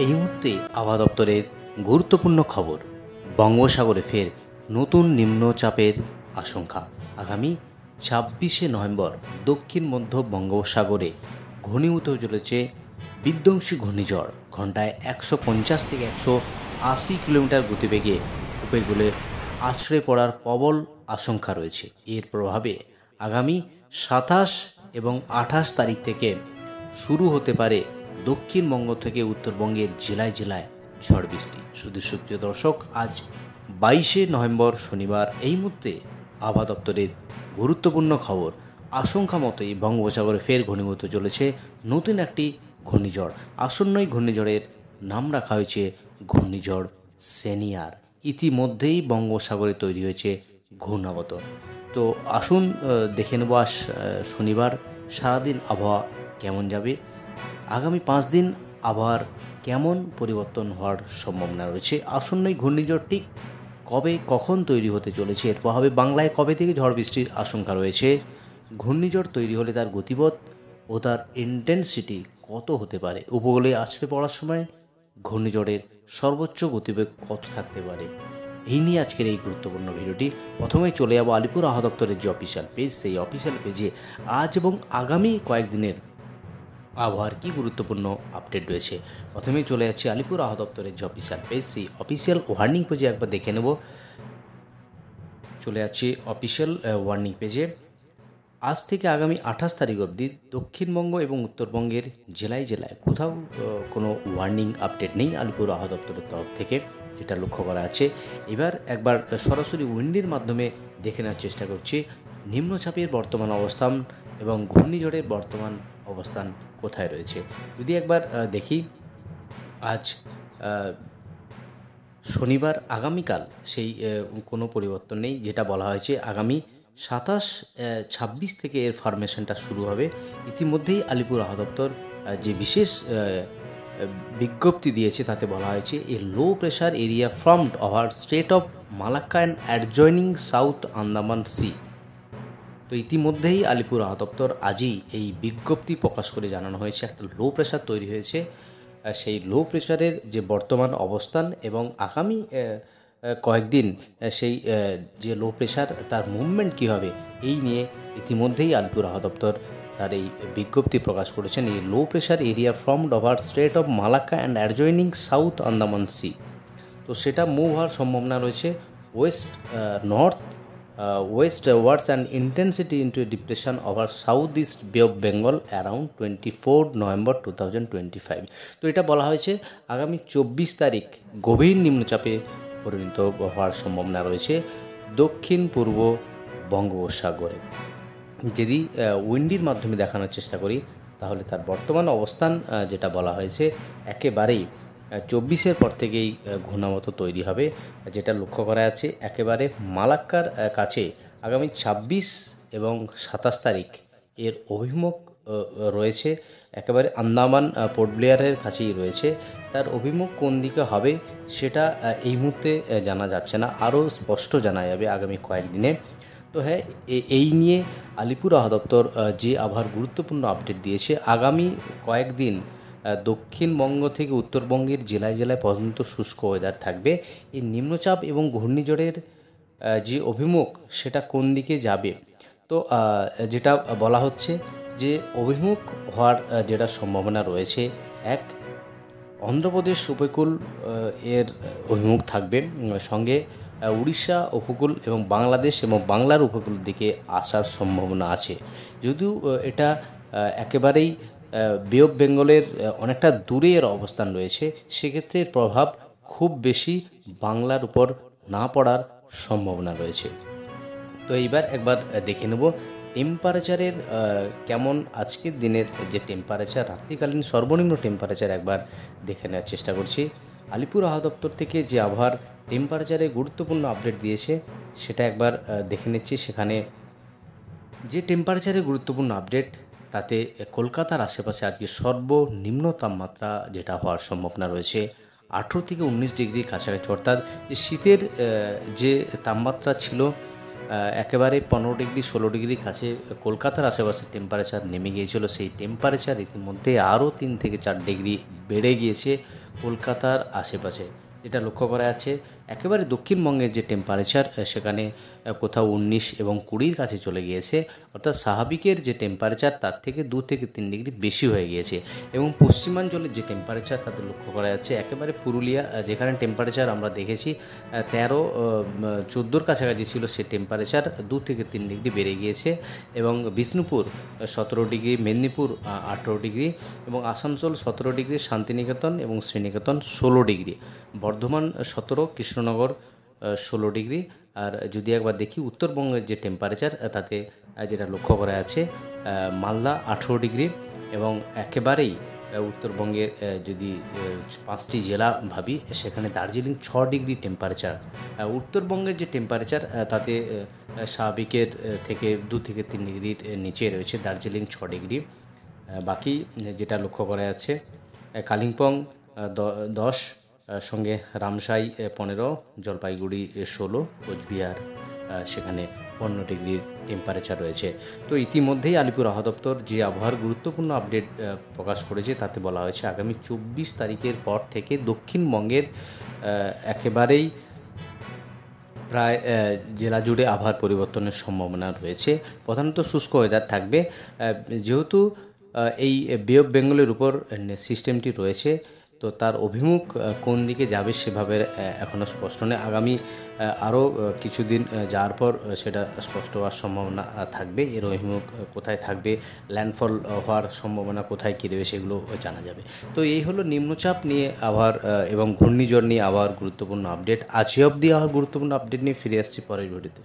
এই মুহূর্তে আবহাওয়া দপ্তরের গুরুত্বপূর্ণ খবর। বঙ্গোপসাগরে ফের নতুন নিম্নচাপের আশঙ্কা। আগামী 26শে নভেম্বর দক্ষিণ মধ্য বঙ্গোপসাগরে ঘনীভূত হতে চলেছে বিধ্বংসী ঘূর্ণিঝড়। ঘন্টায় 150 থেকে 180 কিলোমিটার গতিবেগে উপকূলে আছড়ে পড়ার প্রবল আশঙ্কা রয়েছে। এর প্রভাবে আগামী 27 এবং 28 তারিখ থেকে শুরু হতে পারে দক্ষিণবঙ্গ থেকে উত্তরবঙ্গের জেলায় জেলায় ঝড় বৃষ্টি। সুপ্রিয় দর্শক, আজ 22শে নভেম্বর শনিবার এই মুহূর্তে আবহাওয়া দপ্তরের গুরুত্বপূর্ণ খবর। আশঙ্কা মতোই বঙ্গোপসাগরে ফের ঘনীভূত চলেছে নতুন একটি ঘূর্ণিঝড়। আসন্নই ঘূর্ণিঝড়ের নাম রাখা হয়েছে ঘূর্ণিঝড় সেনিয়ার। ইতিমধ্যেই বঙ্গোপসাগরে তৈরি হয়েছে ঘূর্ণাবর্ত। তো আসুন দেখে নেব আজ শনিবার সারাদিন আবহাওয়া কেমন যাবে, আগামী 5 দিন আবহাওয়ার কেমন পরিবর্তন হওয়ার সম্ভাবনা রয়েছে, আসন্নই ঘূর্ণিঝড়টি কবে কখন তৈরি হতে চলেছে, এর প্রভাবে বাংলায় কবে থেকে ঝড় বৃষ্টির আশঙ্কা রয়েছে, ঘূর্ণিঝড় তৈরি হলে তার গতিপথ ও তার ইন্টেন্সিটি কত হতে পারে, উপকূলে আছড়ে পড়ার সময় ঘূর্ণিঝড়ের সর্বোচ্চ গতিবেগ কত থাকতে পারে, এই নিয়ে আজকের এই গুরুত্বপূর্ণ ভিডিওটি। প্রথমেই চলে যাব আলিপুর আবহাওয়া দপ্তরের যে অফিসিয়াল পেজ, সেই অফিসিয়াল পেজে আজ এবং আগামী কয়েকদিনের আবহাওয়ার কী গুরুত্বপূর্ণ আপডেট রয়েছে। প্রথমেই চলে যাচ্ছি আলিপুর আবহাওয়া দপ্তরের যে অফিসিয়াল পেজ, সেই অফিসিয়াল ওয়ার্নিং পেজে একবার দেখে নেব। চলে যাচ্ছি অফিসিয়াল ওয়ার্নিং পেজে। আজ থেকে আগামী 28 তারিখ অবধি দক্ষিণবঙ্গ এবং উত্তরবঙ্গের জেলায় জেলায় কোথাও কোনো ওয়ার্নিং আপডেট নেই আলিপুর আবহাওয়া দপ্তরের তরফ থেকে, যেটা লক্ষ্য করা আছে। এবার একবার সরাসরি উইন্ডের মাধ্যমে দেখে নেওয়ার চেষ্টা করছি নিম্নচাপের বর্তমান অবস্থান এবং ঘূর্ণিঝড়ের বর্তমান অবস্থান কোথায় রয়েছে। যদি একবার দেখি, আজ শনিবার, আগামীকাল সেই কোনো পরিবর্তন নেই। যেটা বলা হয়েছে আগামী 26 থেকে এর ফরমেশনটা শুরু হবে। ইতিমধ্যেই আলিপুর আবহাওয়া দপ্তর যে বিশেষ বিজ্ঞপ্তি দিয়েছে তাতে বলা হয়েছে a low pressure area formed over state of Malacca and adjoining south Andaman sea. তো ইতিমধ্যেই আলিপুর আবহাওয়া দপ্তর আজই এই বিজ্ঞপ্তি প্রকাশ করে জানানো হয়েছে একটা লো প্রেশার তৈরি হয়েছে। সেই লো প্রেশারের যে বর্তমান অবস্থান এবং আগামী কয়েকদিন সেই যে লো প্রেশার তার মুভমেন্ট কী হবে, এই নিয়ে ইতিমধ্যেই আলিপুর আবহাওয়া দপ্তর তার এই বিজ্ঞপ্তি প্রকাশ করেছেন। এই low pressure area formed over state of Malacca and adjoining south Andaman sea. তো সেটা মুভ হওয়ার সম্ভাবনা রয়েছে west north westwards and intensity into a depression over southeast Bay of Bengal around 24 November 2025। তো এটা বলা হয়েছে আগামী 24 তারিখ গভীর নিম্নচাপে পরিণত হওয়ার সম্ভাবনা রয়েছে দক্ষিণ পূর্ব বঙ্গোপসাগরে। যদি উইন্ডির মাধ্যমে দেখানোর চেষ্টা করি তাহলে তার বর্তমান অবস্থান যেটা বলা হয়েছে একেবারেই 24-এর পর থেকেই ঘূর্ণাবর্ত তৈরি হবে, যেটা লক্ষ্য করা যাচ্ছে একেবারে মালাক্কার কাছে আগামী 26 এবং 27 তারিখ এর অভিমুখ রয়েছে, একেবারে আন্দামান পোর্ট ব্লেয়ারের কাছেই রয়েছে। তার অভিমুখ কোন দিকে হবে সেটা এই মুহূর্তে জানা যাচ্ছে না, আরও স্পষ্ট জানা যাবে আগামী কয়েকদিনে। তো হ্যাঁ, এই নিয়ে আলিপুর আবহাওয়া দপ্তর যে আবহাওয়ার গুরুত্বপূর্ণ আপডেট দিয়েছে, আগামী কয়েকদিন দক্ষিণবঙ্গ থেকে উত্তরবঙ্গের জেলায় জেলায় পর্যন্ত শুষ্ক ওয়েদার থাকবে। এই নিম্নচাপ এবং ঘূর্ণিঝড়ের যে অভিমুখ সেটা কোন দিকে যাবে, তো যেটা বলা হচ্ছে যে অভিমুখ হওয়ার যেটা সম্ভাবনা রয়েছে, এক অন্ধ্রপ্রদেশ উপকূল এর অভিমুখ থাকবে, সঙ্গে উড়িষ্যা উপকূল এবং বাংলাদেশ এবং বাংলার উপকূল দিকে আসার সম্ভাবনা আছে। যদিও এটা একেবারেই বে অফ বেঙ্গলের অনেকটা দূরের অবস্থান রয়েছে, সেক্ষেত্রে প্রভাব খুব বেশি বাংলার উপর না পড়ার সম্ভাবনা রয়েছে। তো এইবার একবার দেখে নেব টেম্পারেচারের কেমন আজকের দিনের যে টেম্পারেচার, রাত্রিকালীন সর্বনিম্ন টেম্পারেচার একবার দেখে নেওয়ার চেষ্টা করছি। আলিপুর আবহাওয়া দপ্তর থেকে যে আবহাওয়ার টেম্পারেচারের গুরুত্বপূর্ণ আপডেট দিয়েছে সেটা একবার দেখে নিচ্ছি। সেখানে যে টেম্পারেচারের গুরুত্বপূর্ণ আপডেট তাতে কলকাতার আশেপাশে আজকে সর্বনিম্ন তাপমাত্রা যেটা হওয়ার সম্ভাবনা রয়েছে 18 থেকে 19 ডিগ্রির কাছাকাছি, অর্থাৎ শীতের যে তাপমাত্রা ছিল একেবারে 15 ডিগ্রি 16 ডিগ্রির কাছে কলকাতার আশেপাশে টেম্পারেচার নেমে গিয়েছিল। সেই টেম্পারেচার ইতিমধ্যে আরও 3 থেকে 4 ডিগ্রি বেড়ে গিয়েছে কলকাতার আশেপাশে যেটা লক্ষ্য করা যাচ্ছে, একেবারে দক্ষিণবঙ্গের যে টেম্পারেচার সেখানে কোথাও 19 এবং 20-র কাছে চলে গিয়েছে, অর্থাৎ স্বাভাবিকের যে টেম্পারেচার তার থেকে 2 থেকে 3 ডিগ্রি বেশি হয়ে গিয়েছে। এবং পশ্চিমাঞ্চলের যে টেম্পারেচার তাতে লক্ষ্য করা যাচ্ছে, একেবারে পুরুলিয়া যেখানে টেম্পারেচার আমরা দেখেছি 13-14-র কাছাকাছি ছিল, সে টেম্পারেচার 2 থেকে 3 ডিগ্রি বেড়ে গিয়েছে। এবং বিষ্ণুপুর 17 ডিগ্রি, মেদিনীপুর 18 ডিগ্রি এবং আসানসোল 17 ডিগ্রি, শান্তিনিকেতন এবং শ্রীনিকেতন 16 ডিগ্রি, বর্ধমান 17, কৃষ্ণনগর 16 ডিগ্রি। আর যদি একবার দেখি উত্তরবঙ্গের যে টেম্পারেচার তাতে যেটা লক্ষ্য করা যাচ্ছে, মালদা 18 ডিগ্রি এবং একেবারেই উত্তরবঙ্গের যদি 5টি জেলা ভাবি, সেখানে দার্জিলিং 6 ডিগ্রি টেম্পারেচার। উত্তরবঙ্গের যে টেম্পারেচার তাতে স্বাভাবিকের থেকে 2 থেকে 3 ডিগ্রির নিচে রয়েছে, দার্জিলিং 6 ডিগ্রি। বাকি যেটা লক্ষ্য করা যাচ্ছে, কালিম্পং 10, সঙ্গে রামসাই 15, জলপাইগুড়ি 16, কোচবিহার সেখানে 15 ডিগ্রির টেম্পারেচার রয়েছে। তো ইতিমধ্যেই আলিপুর আবহাওয়া দপ্তর যে আবহাওয়ার গুরুত্বপূর্ণ আপডেট প্রকাশ করেছে তাতে বলা হয়েছে আগামী 24 তারিখের পর থেকে দক্ষিণবঙ্গের একেবারেই প্রায় জেলা জুড়ে আবহাওয়ার পরিবর্তনের সম্ভাবনা রয়েছে। প্রধানত শুষ্ক ওয়েদার থাকবে, যেহেতু এই বে অফ বেঙ্গলের উপর সিস্টেমটি রয়েছে, তো তার অভিমুখ কোন দিকে যাবে সেভাবে এখনও স্পষ্ট নেই। আগামী আরও কিছুদিন যাওয়ার পর সেটা স্পষ্ট হওয়ার সম্ভাবনা থাকবে। এর অভিমুখ কোথায় থাকবে, ল্যান্ডফল হওয়ার সম্ভাবনা কোথায় কী রয়েছে, সেগুলো জানা যাবে। তো এই হলো নিম্নচাপ নিয়ে আবহাওয়ার এবং ঘূর্ণিঝড় নিয়ে আবহাওয়ার গুরুত্বপূর্ণ আপডেট। আজকে অবধি আবহাওয়ার গুরুত্বপূর্ণ আপডেট নিয়ে ফিরে আসছি পরের ভিডিওতে।